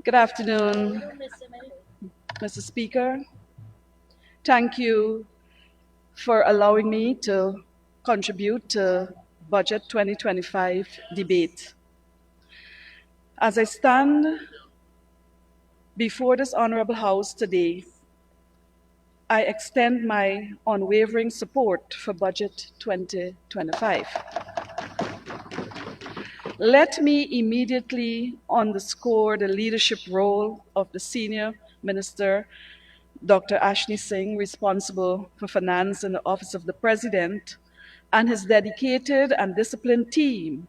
Good afternoon, Mr. Speaker. Thank you for allowing me to contribute to Budget 2025 debate. As I stand before this Honorable House today, I extend my unwavering support for Budget 2025. Let me immediately underscore the leadership role of the Senior Minister, Dr. Ashni Singh, responsible for finance in the Office of the President, and his dedicated and disciplined team,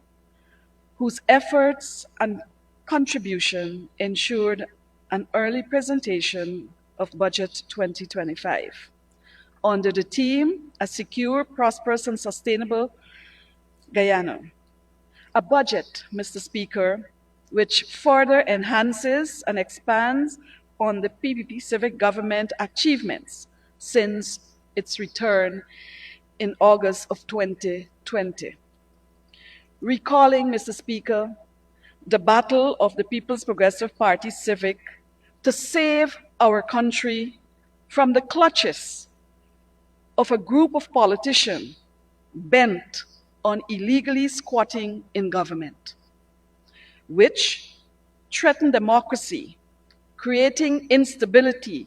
whose efforts and contribution ensured an early presentation of Budget 2025. Under the theme, A Secure, Prosperous and Sustainable Guyana. A budget, Mr. Speaker, which further enhances and expands on the PPP civic government achievements since its return in August of 2020. Recalling, Mr. Speaker, the battle of the People's Progressive Party civic to save our country from the clutches of a group of politicians bent on illegally squatting in government, which threatened democracy, creating instability,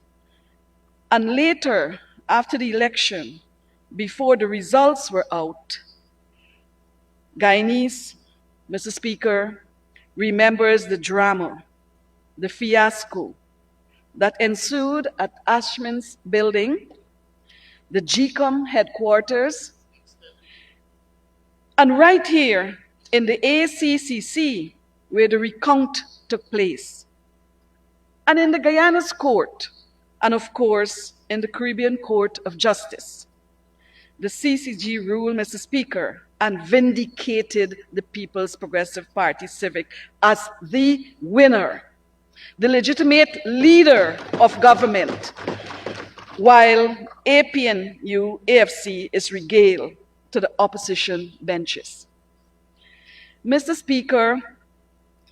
and later, after the election, before the results were out, Guyanese, Mr. Speaker, remembers the drama, the fiasco that ensued at Ashman's building, the GCOM headquarters, and right here in the ACCC, where the recount took place, and in the Guyana's court, and of course, in the Caribbean Court of Justice. The CCG ruled, Mr. Speaker, and vindicated the People's Progressive Party civic as the winner, the legitimate leader of government, while APNU AFC is regaled to the opposition benches. Mr. Speaker,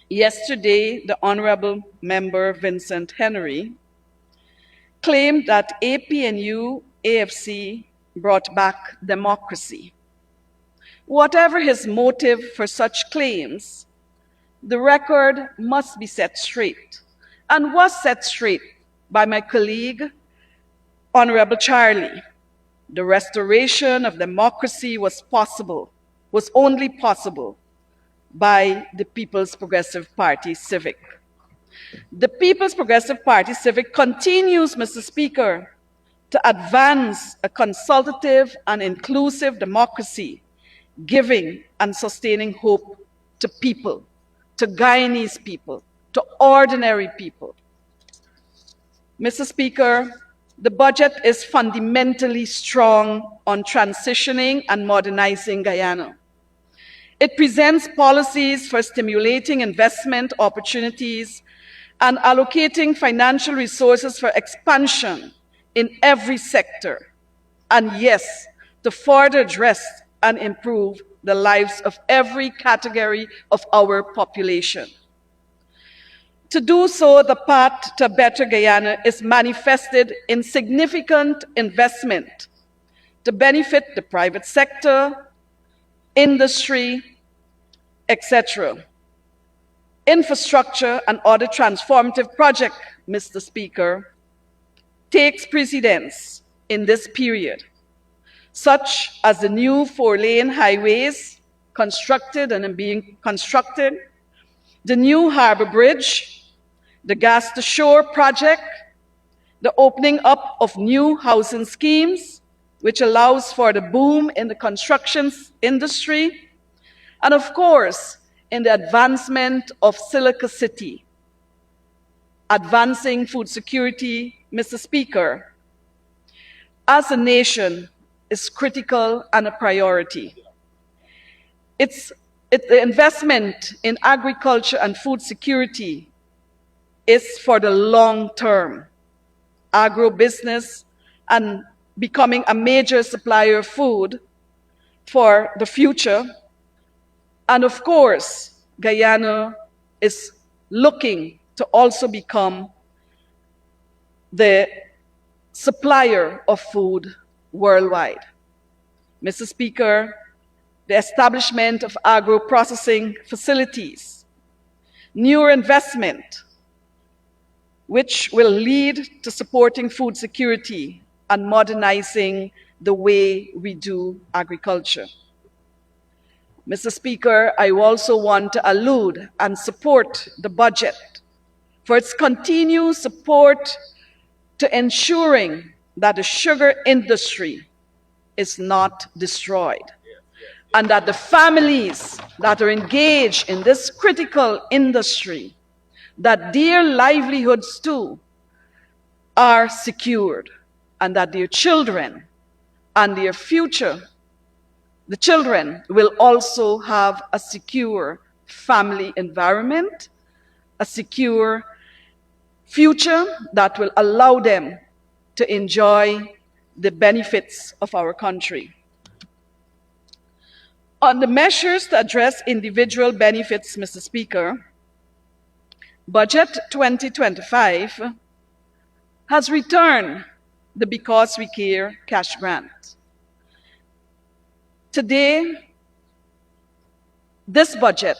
yesterday the Honorable Member Vincent Henry claimed that APNU AFC brought back democracy. Whatever his motive for such claims, the record must be set straight, and was set straight by my colleague, Honorable Charlie. The restoration of democracy was only possible by the People's Progressive Party civic. The People's Progressive Party civic continues, Mr. Speaker, to advance a consultative and inclusive democracy, giving and sustaining hope to people, to Guyanese people, to ordinary people. Mr. Speaker, the budget is fundamentally strong on transitioning and modernizing Guyana. It presents policies for stimulating investment opportunities and allocating financial resources for expansion in every sector, and yes, to further address and improve the lives of every category of our population. To do so, the path to a better Guyana is manifested in significant investment to benefit the private sector, industry, etc. Infrastructure and other transformative projects, Mr. Speaker, takes precedence in this period, such as the new 4-lane highways constructed and being constructed, the new harbor bridge, the gas-to-shore project, the opening up of new housing schemes, which allows for the boom in the construction industry, and of course, in the advancement of Silica City. Advancing food security, Mr. Speaker, as a nation is critical and a priority. The investment in agriculture and food security is for the long term. Agribusiness and becoming a major supplier of food for the future. And of course, Guyana is looking to also become the supplier of food worldwide. Mr. Speaker, the establishment of agro-processing facilities, newer investment, which will lead to supporting food security and modernizing the way we do agriculture. Mr. Speaker, I also want to allude and support the budget for its continued support to ensuring that the sugar industry is not destroyed, and that the families that are engaged in this critical industry, that their livelihoods too are secured, and that their children and their future, the children will also have a secure family environment, a secure future that will allow them to enjoy the benefits of our country. On the measures to address individual benefits, Mr. Speaker, Budget 2025 has returned the Because We Care cash grant. Today, this budget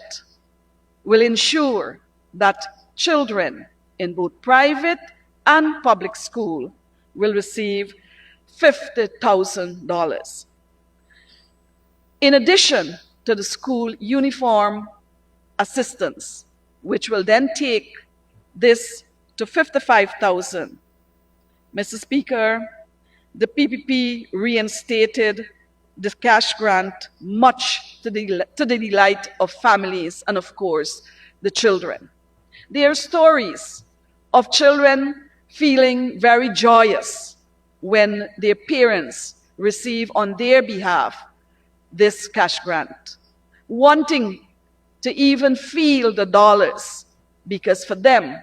will ensure that children in both private and public school will receive $50,000. In addition to the school uniform assistance, which will then take this to $55,000. Mr. Speaker, the PPP reinstated the cash grant, much to the delight of families and, of course, the children. There are stories of children feeling very joyous when their parents receive on their behalf this cash grant, wanting to even feel the dollars, because for them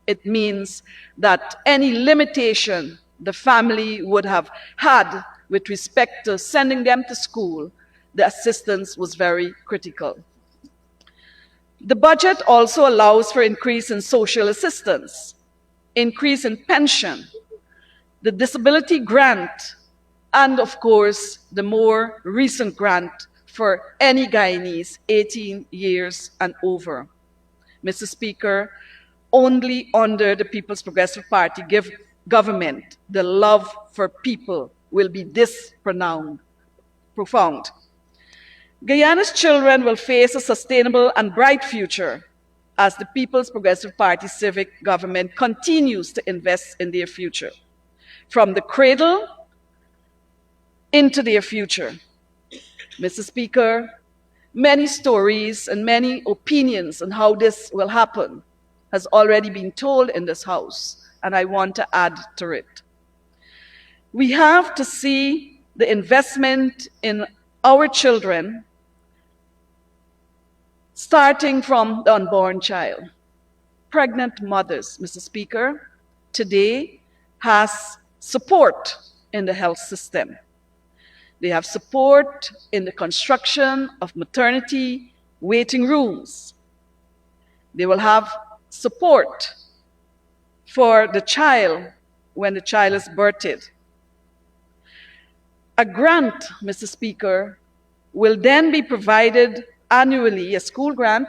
it means that any limitation the family would have had with respect to sending them to school, the assistance was very critical. The budget also allows for increase in social assistance, increase in pension, the disability grant, and of course, the more recent grant for any Guyanese 18 years and over. Mr. Speaker, only under the People's Progressive Party government, the love for people will be this profound. Guyana's children will face a sustainable and bright future as the People's Progressive Party civic government continues to invest in their future, from the cradle into their future. Mr. Speaker, many stories and many opinions on how this will happen has already been told in this House, and I want to add to it. We have to see the investment in our children starting from the unborn child. Pregnant mothers, Mr. Speaker, today has support in the health system. They have support in the construction of maternity waiting rooms. They will have support for the child when the child is birthed. A grant, Mr. Speaker, will then be provided annually, a school grant,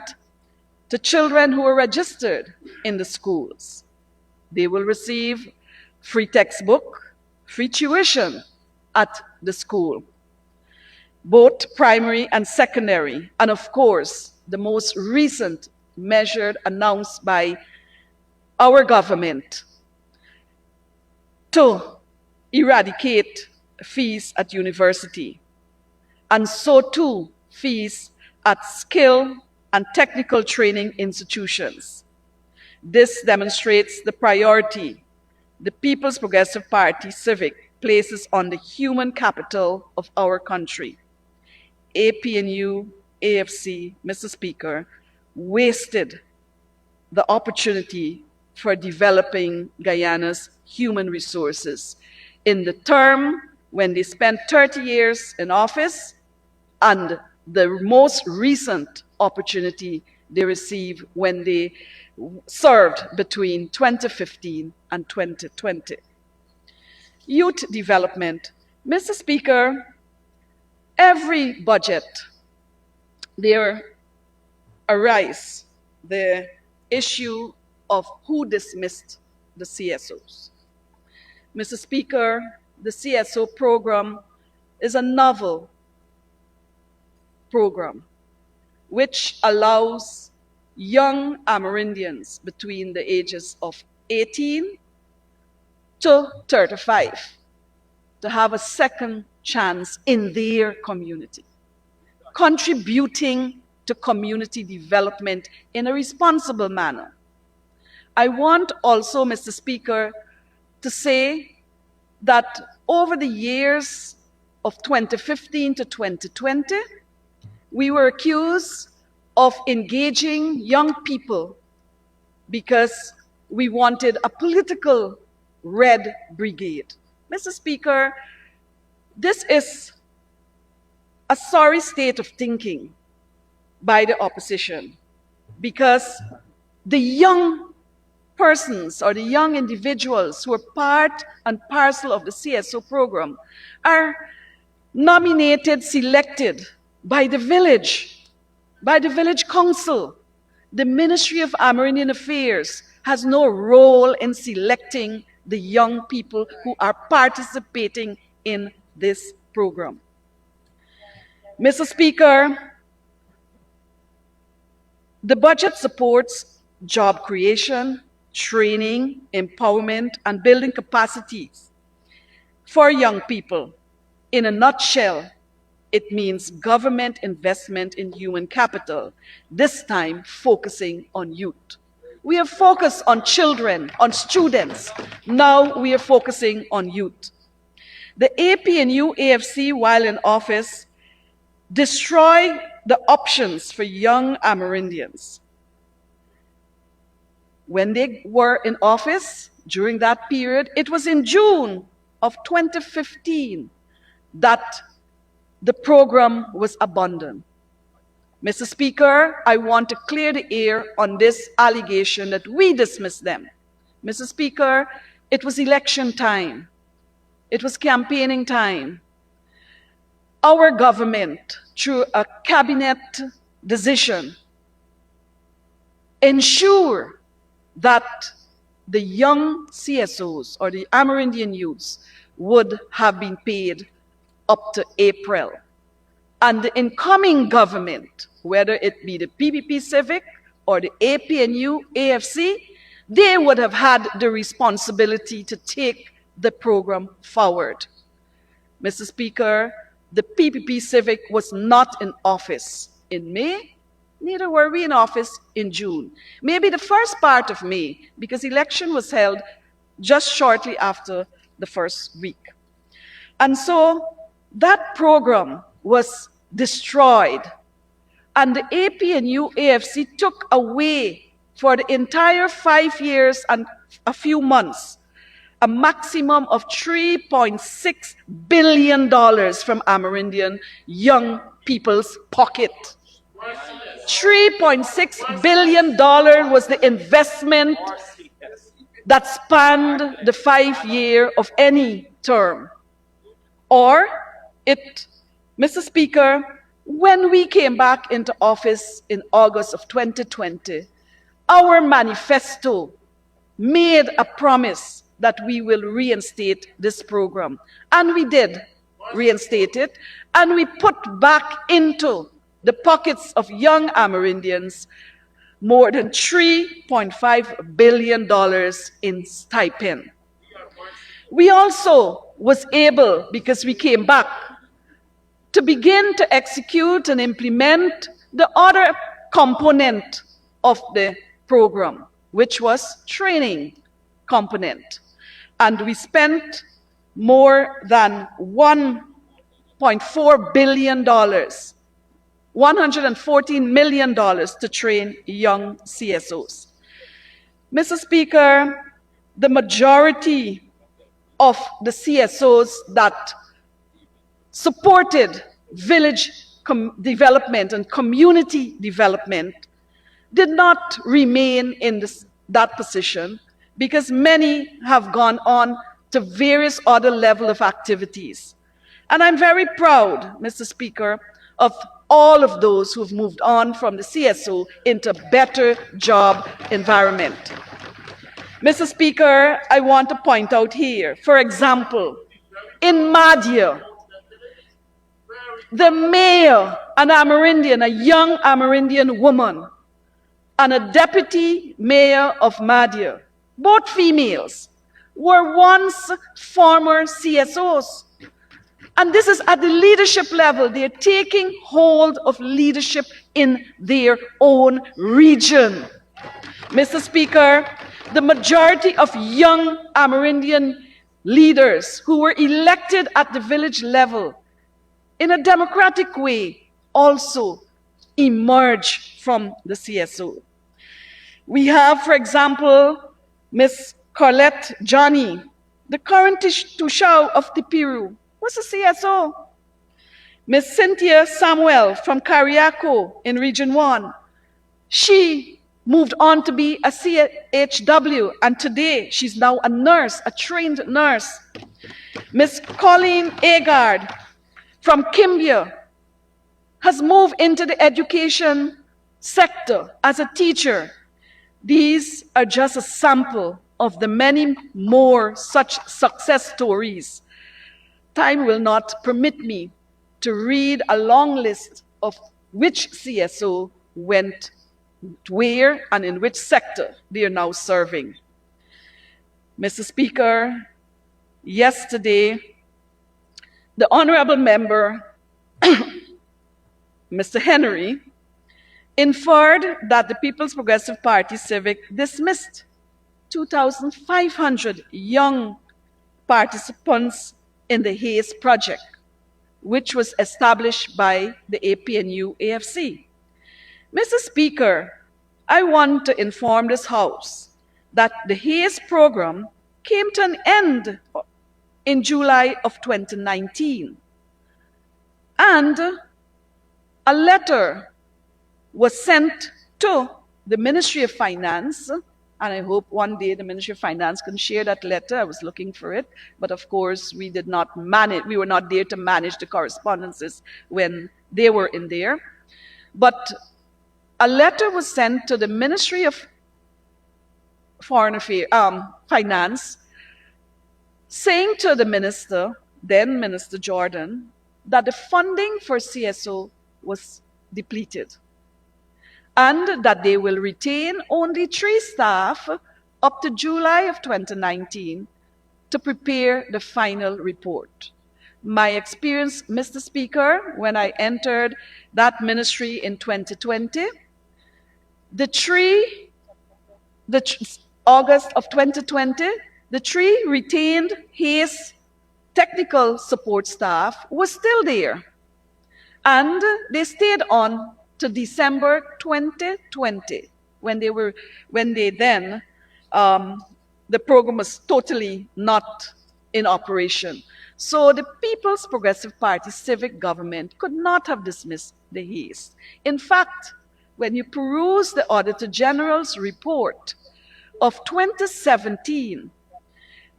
to children who are registered in the schools. They will receive free textbook, free tuition at the school, both primary and secondary, and of course, the most recent measure announced by our government to eradicate fees at university, and so too fees at skill and technical training institutions. This demonstrates the priority the People's Progressive Party civic places on the human capital of our country. APNU, AFC, Mr. Speaker, wasted the opportunity for developing Guyana's human resources in the term when they spent 30 years in office, and the most recent opportunity they received when they served between 2015 and 2020. Youth development. Mr. Speaker, every budget, there arises the issue of who dismissed the CSOs. Mr. Speaker, the CSO program is a novel program which allows young Amerindians between the ages of 18 to 35 to have a second chance in their community, contributing to community development in a responsible manner. I want also, Mr. Speaker, to say that over the years of 2015 to 2020, we were accused of engaging young people because we wanted a political red brigade. Mr. Speaker, this is a sorry state of thinking by the opposition, because the young persons or the young individuals who are part and parcel of the CSO program are nominated, selected by the village council. The Ministry of Amerindian Affairs has no role in selecting the young people who are participating in this program. Mr. Speaker, the budget supports job creation, training, empowerment, and building capacities for young people. In a nutshell, it means government investment in human capital, this time focusing on youth. We have focused on children, on students. Now we are focusing on youth. The APNU AFC, while in office, destroyed the options for young Amerindians. When they were in office, during that period, it was in June of 2015 that the program was abandoned. Mr. Speaker, I want to clear the air on this allegation that we dismissed them. Mr. Speaker, it was election time. It was campaigning time. Our government, through a cabinet decision, ensured that the young CSOs or the Amerindian youths would have been paid up to April. And the incoming government, whether it be the PPP Civic or the APNU AFC, they would have had the responsibility to take the program forward. Mr. Speaker, the PPP Civic was not in office in May, neither were we in office in June. Maybe the first part of May, because election was held just shortly after the first week. And so that program was destroyed, and the APNU AFC took away for the entire 5 years and a few months a maximum of $3.6 billion from Amerindian young people's pocket. $3.6 billion was the investment that spanned the 5 year of any term. Or it, Mr. Speaker, when we came back into office in August of 2020, our manifesto made a promise that we will reinstate this program. And we did reinstate it, and we put back into the pockets of young Amerindians more than $3.5 billion in stipend. We also was able, because we came back, to begin to execute and implement the other component of the program, which was training component. And we spent more than $1.4 billion, $114 million to train young CSOs. Mr. Speaker, the majority of the CSOs that supported village development and community development, did not remain in that position because many have gone on to various other levels of activities. And I'm very proud, Mr. Speaker, of all of those who've moved on from the CSO into better job environment. Mr. Speaker, I want to point out here, for example, in Madhya, the mayor, an Amerindian, a young Amerindian woman, and a deputy mayor of Madhya, both females, were once former CSOs. And this is at the leadership level. They're taking hold of leadership in their own region. Mr. Speaker, the majority of young Amerindian leaders who were elected at the village level in a democratic way also emerge from the CSO. We have, for example, Ms. Colette Johnny, the current Tushao of Tipiru, was a CSO. Ms. Cynthia Samuel from Kariako in Region 1, she moved on to be a CHW, and today she's now a nurse, a trained nurse. Ms. Pauline Agard from Kimbia has moved into the education sector as a teacher. These are just a sample of the many more such success stories. Time will not permit me to read a long list of which CSO went where and in which sector they are now serving. Mr. Speaker, yesterday, the honorable member, Mr. Henry, inferred that the People's Progressive Party Civic dismissed 2,500 young participants in the HAZE project, which was established by the APNU-AFC. Mr. Speaker, I want to inform this House that the HAZE program came to an end in July of 2019. And a letter was sent to the Ministry of Finance, and I hope one day the Ministry of Finance can share that letter. I was looking for it, but of course we did not manage, we were not there to manage the correspondences when they were in there. But a letter was sent to the Ministry of Foreign Affairs, Finance, saying to the minister, then Minister Jordan, that the funding for CSO was depleted and that they will retain only 3 staff up to July of 2019 to prepare the final report. My experience, Mr. Speaker, when I entered that ministry in 2020, August of 2020, the 3 retained HAZE technical support staff was still there. And they stayed on to December 2020, when the program was totally not in operation. So the People's Progressive Party civic government could not have dismissed the HAZE. In fact, when you peruse the Auditor General's report of 2017,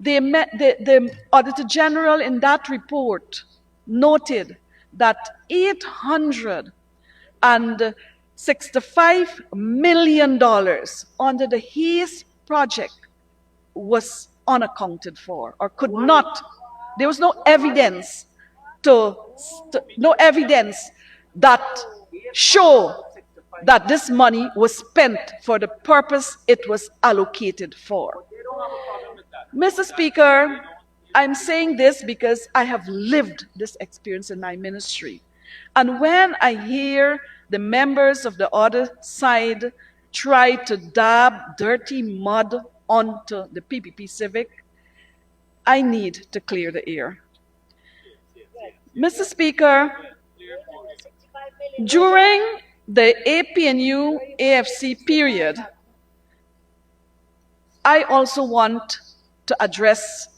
the Auditor General in that report noted that $865 million under the HAZE project was unaccounted for, or could not. There was no evidence that show that this money was spent for the purpose it was allocated for. Mr. Speaker, I'm saying this because I have lived this experience in my ministry. And when I hear the members of the other side try to dab dirty mud onto the PPP Civic, I need to clear the air. Mr. Speaker, during the APNU-AFC period, I also want to address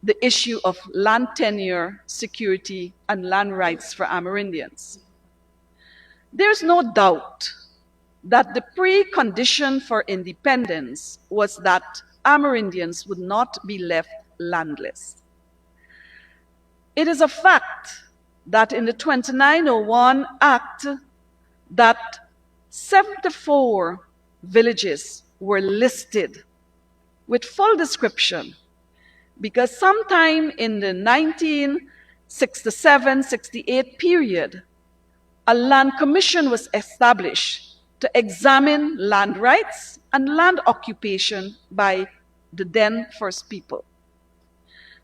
the issue of land tenure, security, and land rights for Amerindians. There's no doubt that the precondition for independence was that Amerindians would not be left landless. It is a fact that in the 2901 Act that 74 villages were listed with full description, because sometime in the 1967-68 period, a land commission was established to examine land rights and land occupation by the then First People.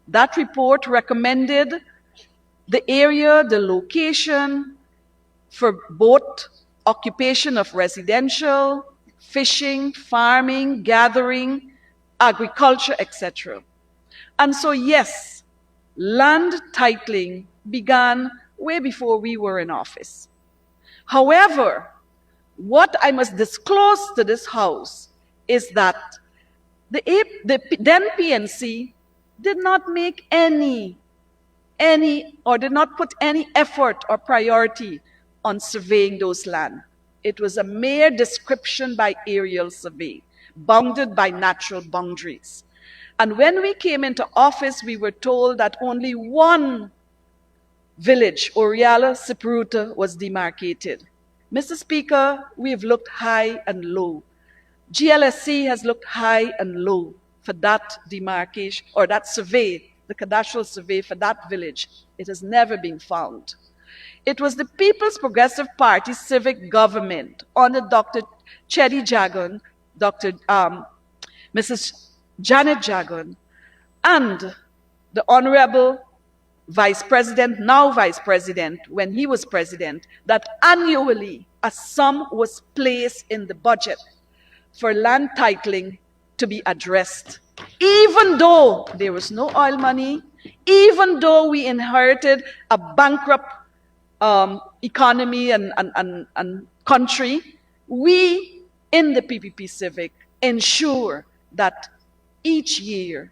That report recommended the area, the location for both occupation of residential, fishing, farming, gathering, agriculture, etc. And so, yes, land titling began way before we were in office. However, what I must disclose to this House is that the then PNC did not make any or did not put any effort or priority on surveying those land. It was a mere description by aerial survey, bounded by natural boundaries. And when we came into office, we were told that only one village, Oriala Siparuta, was demarcated. Mr. Speaker, we've looked high and low. GLSC has looked high and low for that demarcation, or that survey, the cadastral survey for that village. It has never been found. It was the People's Progressive Party civic government under Dr. Chedi Jagan, Mrs. Janet Jagan, and the Honorable Vice President, now Vice President, when he was President, that annually a sum was placed in the budget for land titling to be addressed. Even though there was no oil money, even though we inherited a bankrupt economy and country, we in the PPP Civic ensure that each year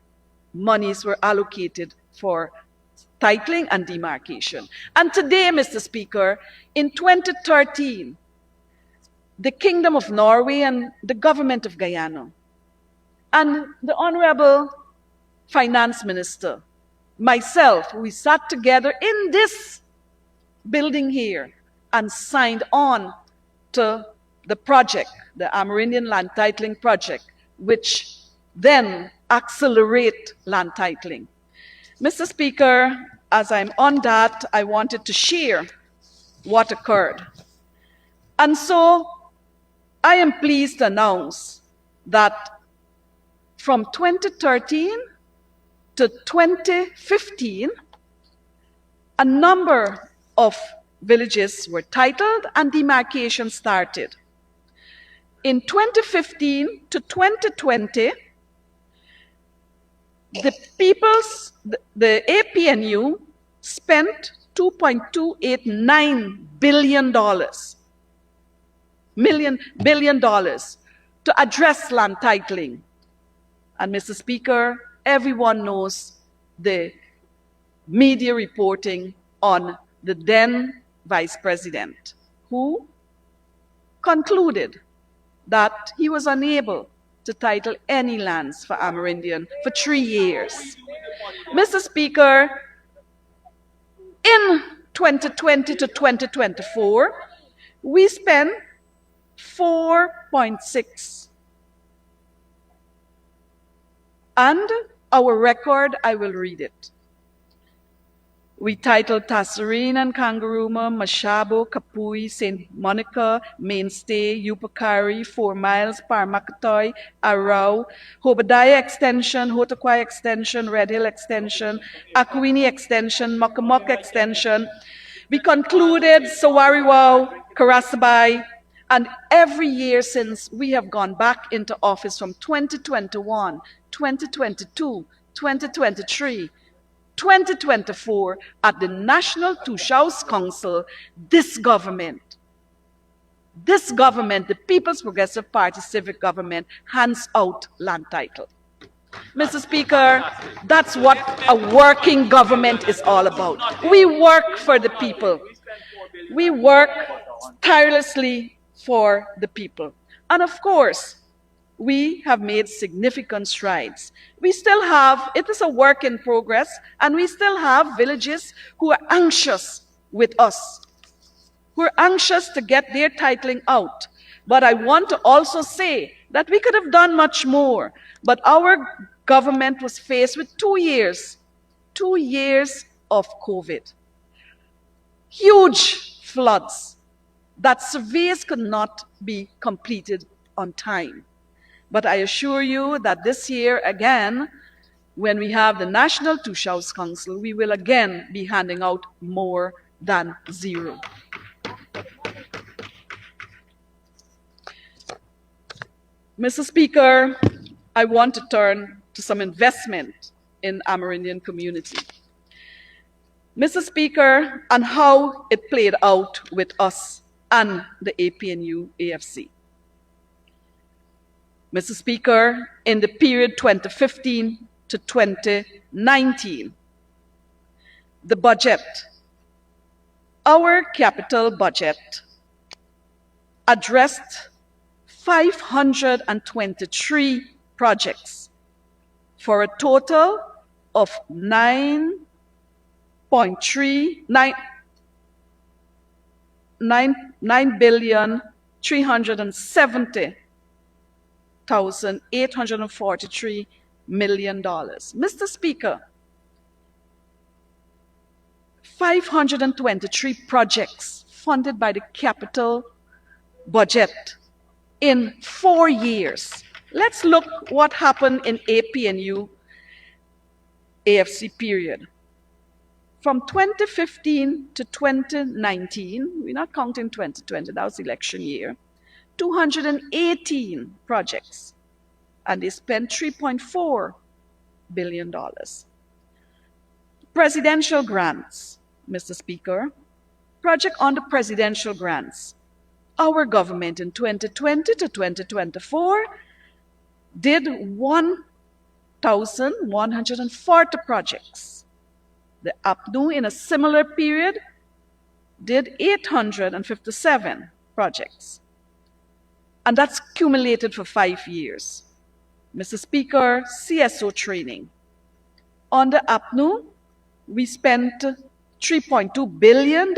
monies were allocated for titling and demarcation. And today, Mr. Speaker, in 2013, the Kingdom of Norway and the government of Guyana and the Honorable Finance Minister, myself, we sat together in this building here and signed on to the project, the Amerindian Land Titling Project, which then accelerate land titling. Mr. Speaker, as I'm on that, I wanted to share what occurred. And so I am pleased to announce that from 2013 to 2015, a number of villages were titled and demarcation started. In 2015 to 2020, the APNU spent $2.289 billion to address land titling. And Mr. Speaker, everyone knows the media reporting on the then Vice President, who concluded that he was unable to title any lands for Amerindian for 3 years. Mr. Speaker, in 2020 to 2024, we spent $4.6. And our record, I will read it. We titled Tasserine and Kangaruma, Mashabo, Kapui, St. Monica, Mainstay, Yupakari, 4 Miles, Parmakatoy, Arau, Hobadiah Extension, Hotokwai Extension, Red Hill Extension, Akwini Extension, Mokamok Extension. We concluded Sawariwao, Karasabai, and every year since we have gone back into office from 2021, 2022, 2023, 2024, at the National Tushaus Council, this government, the People's Progressive Party civic government, hands out land title. Mr. Speaker, that's what a working government is all about. We work for the people. We work tirelessly for the people. And of course, we have made significant strides. We still have, it is a work in progress, and we still have villages who are anxious with us, who are anxious to get their titling out. But I want to also say that we could have done much more, but our government was faced with 2 years of COVID. Huge floods that surveys could not be completed on time. But I assure you that this year, again, when we have the National 𝐁𝐔𝐃𝐆𝐄 Council, we will again be handing out more than zero. Mr. Speaker, I want to turn to some investment in Amerindian community. Mr. Speaker, and how it played out with us and the APNU AFC. Mr. Speaker, in the period 2015 to 2019, the budget, our capital budget, addressed 523 projects for a total of 9,370,843 million dollars. Mr. Speaker, 523 projects funded by the capital budget in 4 years. Let's look what happened in APNU AFC period. From 2015 to 2019, we're not counting 2020, that was election year, 218 projects, and they spent $3.4 billion. Presidential grants, Mr. Speaker, project under presidential grants. Our government in 2020 to 2024 did 1,140 projects. The APNU in a similar period did 857 projects. And that's cumulated for 5 years. Mr. Speaker, CSO training. On the APNU, we spent $3.2 billion.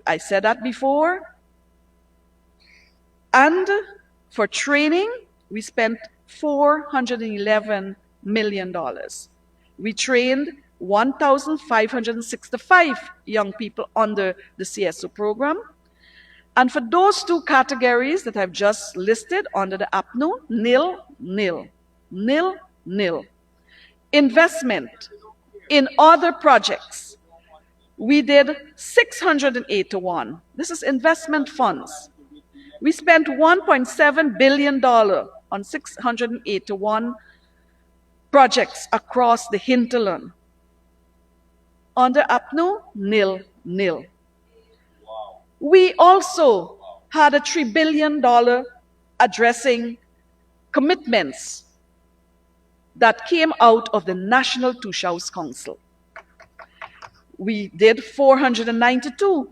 I said that before. And for training, we spent $411 million. We trained 1,565 young people under the CSO program. And for those two categories that I've just listed under the APNU, nil, nil, nil, nil. Investment in other projects, we did 681. This is investment funds. We spent $1.7 billion on 681 projects across the hinterland. Under APNU, nil, nil. We also had a $3 billion addressing commitments that came out of the National 𝐁𝐔𝐃𝐆𝐄 Council. We did 492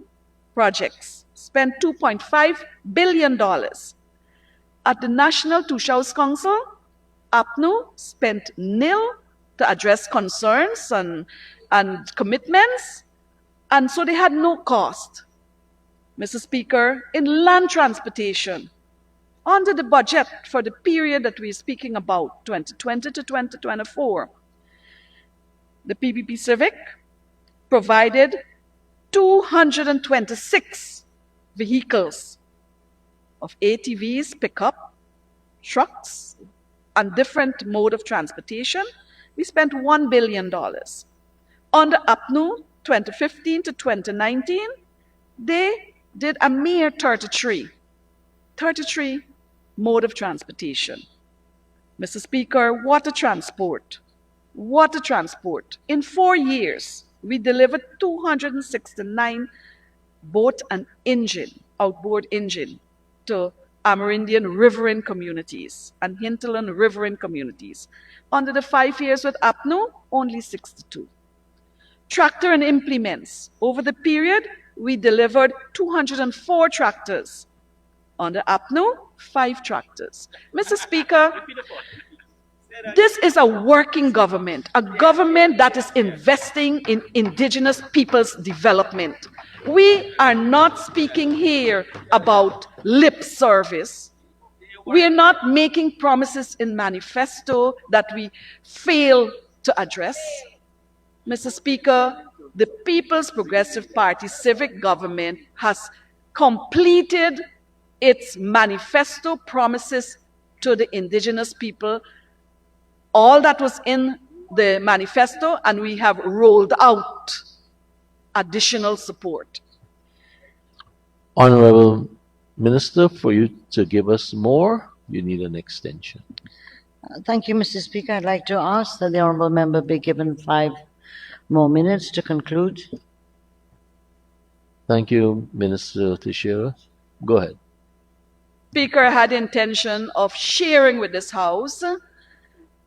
projects, spent $2.5 billion. At the National 𝐁𝐶𝐃𝐆𝐄 Council, APNU spent nil to address concerns and commitments, and so they had no cost. Mr. Speaker, in land transportation, under the budget for the period that we're speaking about, 2020 to 2024, the PPP Civic provided 226 vehicles of ATVs, pickup, trucks, and different mode of transportation. We spent $1 billion. Under APNU, 2015 to 2019, they did a mere 33 mode of transportation. Mr. Speaker, water transport. In 4 years, we delivered 269 boat and outboard engine to Amerindian riverine communities and hinterland riverine communities. Under the 5 years with APNU, only 62. Tractor and implements. Over the period, we delivered 204 tractors. On the APNU, 5 tractors. Mr. Speaker, this is a working government, a government that is investing in indigenous people's development. We are not speaking here about lip service. We are not making promises in manifesto that we fail to address. Mr. Speaker, the People's Progressive Party civic government has completed its manifesto promises to the indigenous people, all that was in the manifesto, and we have rolled out additional support. Honorable Minister, for you to give us more, you need an extension. Thank you, Mr. Speaker. I'd like to ask that the honourable member be given 5 more minutes to conclude. Thank you, Minister Teixeira. Go ahead. Speaker, I had the intention of sharing with this House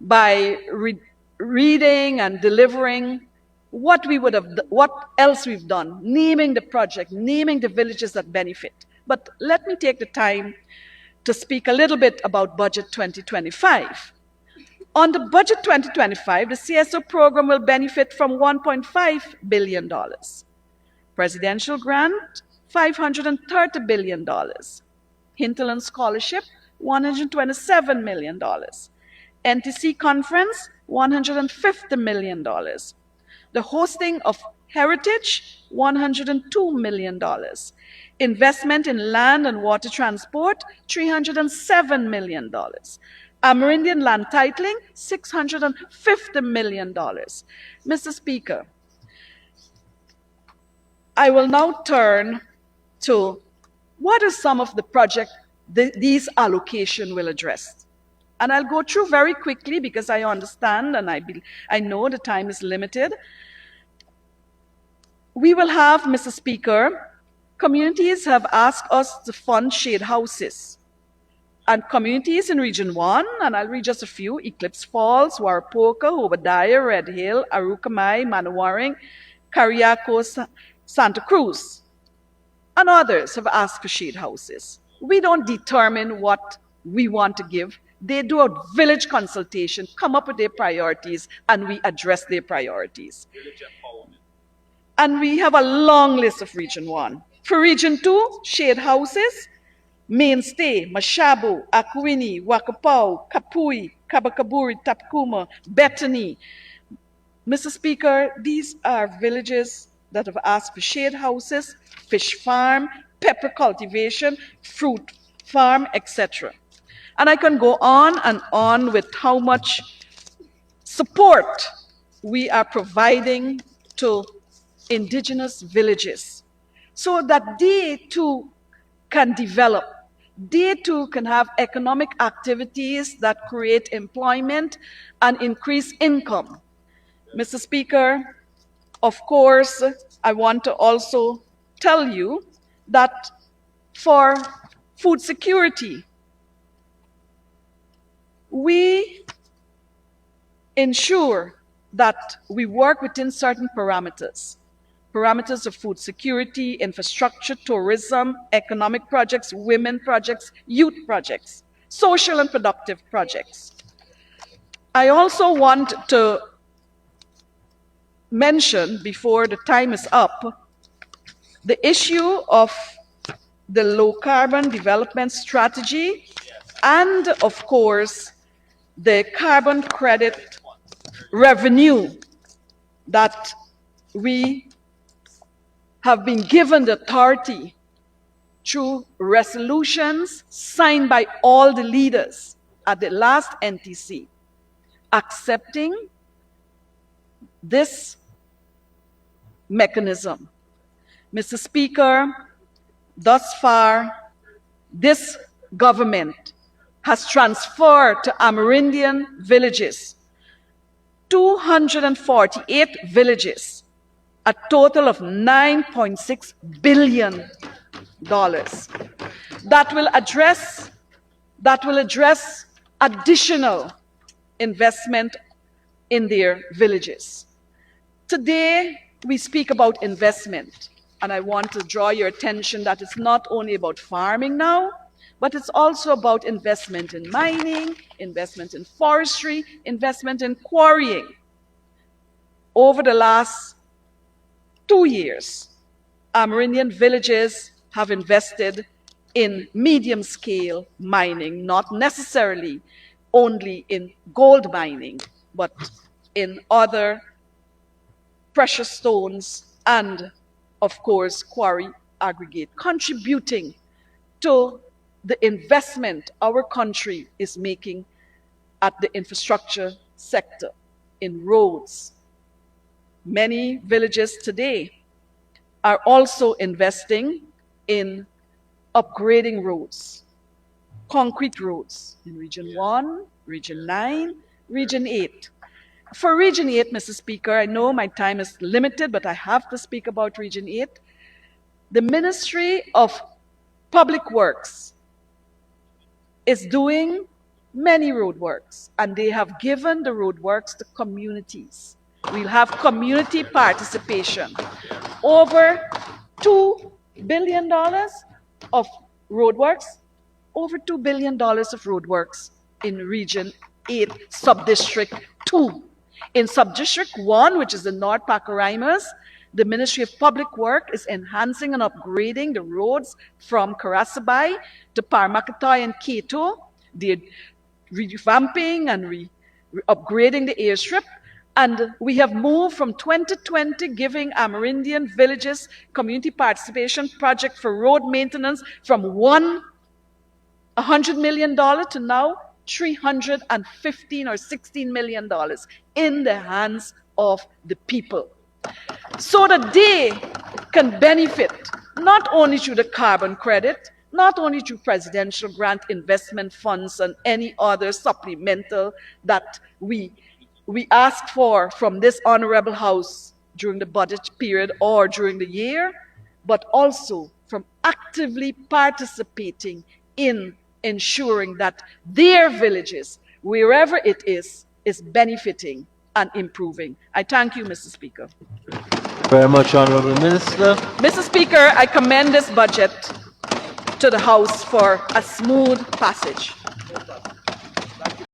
by reading and delivering what else we've done, naming the project, naming the villages that benefit. But let me take the time to speak a little bit about Budget 2025. On the Budget 2025, the CSO program will benefit from $1.5 billion. Presidential grant, $530 billion. Hinterland Scholarship, $127 million. NTC Conference, $150 million. The hosting of Heritage, $102 million. Investment in land and water transport, $307 million. Amerindian land titling, $650 million. Mr. Speaker, I will now turn to what are some of the projects these allocations will address. And I'll go through very quickly because I understand and I know the time is limited. We will have, Mr. Speaker, communities have asked us to fund shade houses. And communities in Region 1, and I'll read just a few, Eclipse Falls, Warapoka, Obadiah, Red Hill, Arukamai, Manawaring, Cariaco, Santa Cruz, and others have asked for shade houses. We don't determine what we want to give. They do a village consultation, come up with their priorities, and we address their priorities. And we have a long list of Region 1. For Region 2, shade houses, Mainstay, Mashabo, Akwini, Wakapau, Kapui, Kabakaburi, Tapkuma, Bethany. Mr. Speaker, these are villages that have asked for shade houses, fish farm, pepper cultivation, fruit farm, etc. And I can go on and on with how much support we are providing to indigenous villages so that they too can develop. They too can have economic activities that create employment and increase income. Mr. Speaker, of course, I want to also tell you that for food security, we ensure that we work within certain parameters of food security, infrastructure, tourism, economic projects, women projects, youth projects, social and productive projects. I also want to mention, before the time is up, the issue of the low carbon development strategy and, of course, the carbon credit revenue that we have been given the authority through resolutions signed by all the leaders at the last NTC, accepting this mechanism. Mr. Speaker, thus far, this government has transferred to Amerindian villages 248 villages, a total of $9.6 billion that will address additional investment in their villages. Today, we speak about investment. and I want to draw your attention that it's not only about farming now, but it's also about investment in mining, investment in forestry, investment in quarrying. Over the last 2 years, Amerindian villages have invested in medium-scale mining, not necessarily only in gold mining, but in other precious stones and, of course, quarry aggregate, contributing to the investment our country is making at the infrastructure sector, in roads. Many villages today are also investing in upgrading roads, concrete roads in Region 1, Region 9, Region 8. For Region 8, Mr. Speaker, I know my time is limited, but I have to speak about Region 8. The Ministry of Public Works is doing many roadworks, and they have given the roadworks to communities. We'll have community participation. Over $2 billion of roadworks, over $2 billion of roadworks in Region 8, Subdistrict 2. In Subdistrict 1, which is the North Pacaraimans, the Ministry of Public Work is enhancing and upgrading the roads from Karasabai to Parmakatoy and 𝐃𝐄𝐁. They're revamping and upgrading the airstrip. And we have moved from 2020 giving Amerindian villages community participation project for road maintenance from $100 million to now $315 or $16 million in the hands of the people, so that they can benefit not only through the carbon credit, not only through presidential grant investment funds and any other supplemental that we ask for from this honorable house during the budget period or during the year, but also from actively participating in ensuring that their villages, wherever it is benefiting and improving. I thank you, Mr. Speaker. Very much, Honorable Minister. Mr. Speaker, I commend this budget to the House for a smooth passage.